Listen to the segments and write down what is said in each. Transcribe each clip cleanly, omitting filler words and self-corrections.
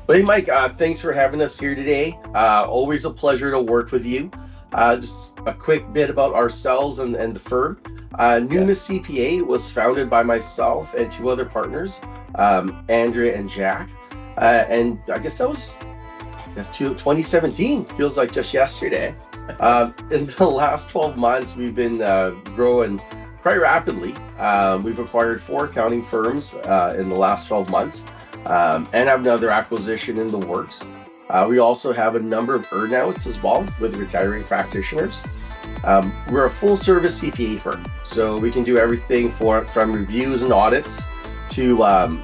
Well, hey, Mike, thanks for having us here today. Always a pleasure to work with you. Just a quick bit about ourselves and the firm. Yeah. Numis CPA was founded by myself and two other partners, Andrea and Jack. And I guess that was, 2017. Feels like just yesterday. In the last 12 months, we've been growing quite rapidly. We've acquired four accounting firms in the last 12 months and have another acquisition in the works. We also have a number of earnouts as well with retiring practitioners. We're a full service CPA firm, so we can do everything from reviews and audits to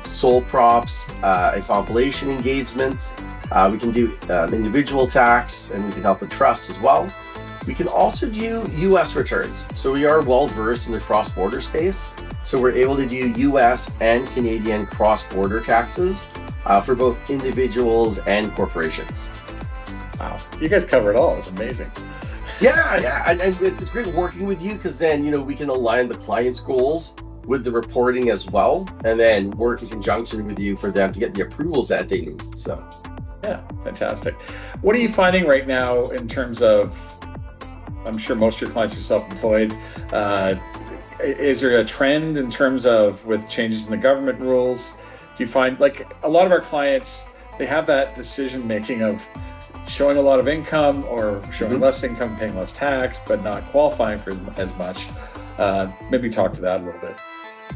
sole props and compilation engagements. We can do individual tax, and we can help with trusts as well. We can also do US returns. So we are well versed in the cross-border space. So we're able to do US and Canadian cross-border taxes for both individuals and corporations. Wow. You guys cover it all. It's amazing. Yeah. And it's great working with you because then, we can align the client's goals with the reporting as well, and then work in conjunction with you for them to get the approvals that they need. So, Yeah, fantastic. What are you finding right now in terms of, I'm sure most of your clients are self-employed. Is there a trend in terms of with changes in the government rules? Do you find like a lot of our clients, they have that decision making of showing a lot of income or showing less income, paying less tax, but not qualifying for as much? Maybe talk to that a little bit.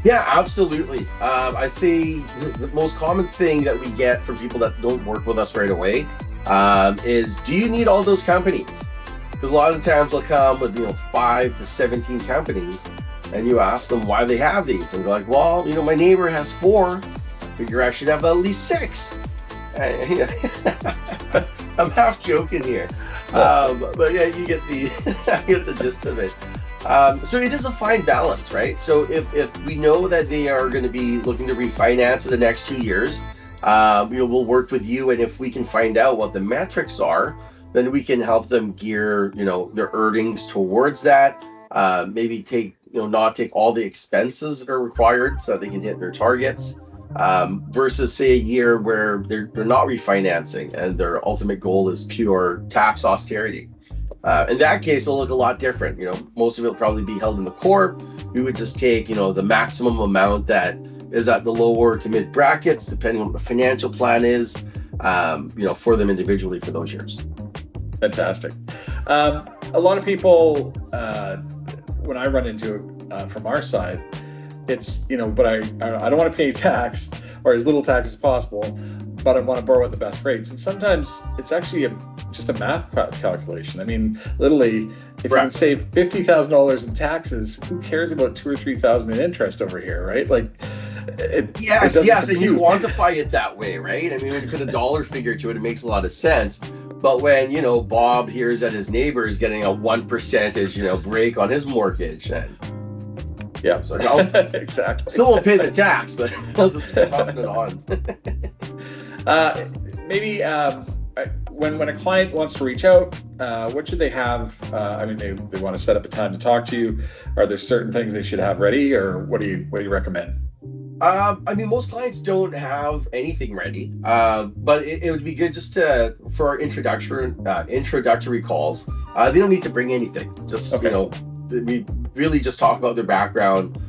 Yeah, absolutely. I'd say the most common thing that we get from people that don't work with us right away is, do you need all those companies? Because a lot of the times they'll come with 5 to 17 companies, and you ask them why they have these, and they're like, well, my neighbor has 4, figure I should have at least 6. I'm half joking here, but yeah, you get the you get the gist of it. So it is a fine balance, right? So if we know that they are going to be looking to refinance in the next 2 years, we'll work with you, and if we can find out what the metrics are, then we can help them gear, their earnings towards that. Maybe not take all the expenses that are required so that they can hit their targets. Versus say a year where they're not refinancing and their ultimate goal is pure tax austerity. In that case, it'll look a lot different. Most of it will probably be held in the corp. We would just take, the maximum amount that is at the lower to mid brackets, depending on what the financial plan is, for them individually for those years. Fantastic. A lot of people, when I run into it from our side, it's, but I don't want to pay tax or as little tax as possible, but I want to borrow at the best rates. And sometimes it's actually just a math calculation. I mean, literally, if you can save $50,000 in taxes, who cares about $2,000 or $3,000 in interest over here, right? Like, yes, and you quantify it that way, right? I mean, when you put a dollar figure to it, it makes a lot of sense. But when Bob hears that his neighbor is getting a 1% break on his mortgage, and yeah, so exactly. Still won't pay the tax, but I'll just pass it on. Maybe when a client wants to reach out, what should they have? They want to set up a time to talk to you. Are there certain things they should have ready, or what do you recommend? Most clients don't have anything ready, but it would be good just for our introductory calls. They don't need to bring anything. Just we really just talk about their background,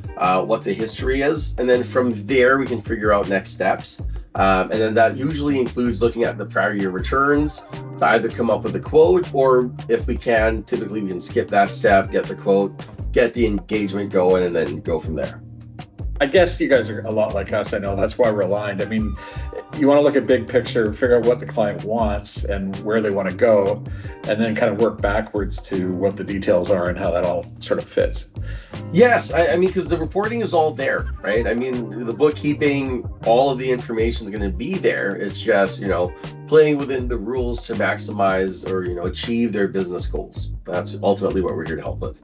what the history is, and then from there we can figure out next steps. And then that usually includes looking at the prior year returns to either come up with a quote, or if we can, typically we can skip that step, get the quote, get the engagement going, and then go from there. I guess you guys are a lot like us. I know that's why we're aligned. I mean, you want to look at big picture, figure out what the client wants and where they want to go, and then kind of work backwards to what the details are and how that all sort of fits. Yes, because the reporting is all there, right? The bookkeeping, all of the information is going to be there. It's just, playing within the rules to maximize or, achieve their business goals. That's ultimately what we're here to help with.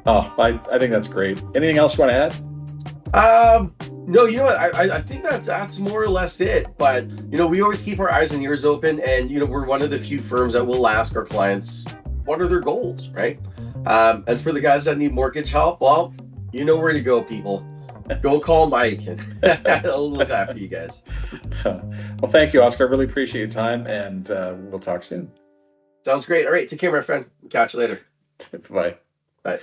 Oh, I think that's great. Anything else you want to add? No, what? I think that's more or less it. But, we always keep our eyes and ears open, and, we're one of the few firms that will ask our clients, what are their goals, right? And for the guys that need mortgage help, well, where to go, people. Go call Mike and I'll look after you guys. Well, thank you, Oscar. I really appreciate your time, and we'll talk soon. Sounds great. All right. Take care, my friend. Catch you later. Bye. Bye.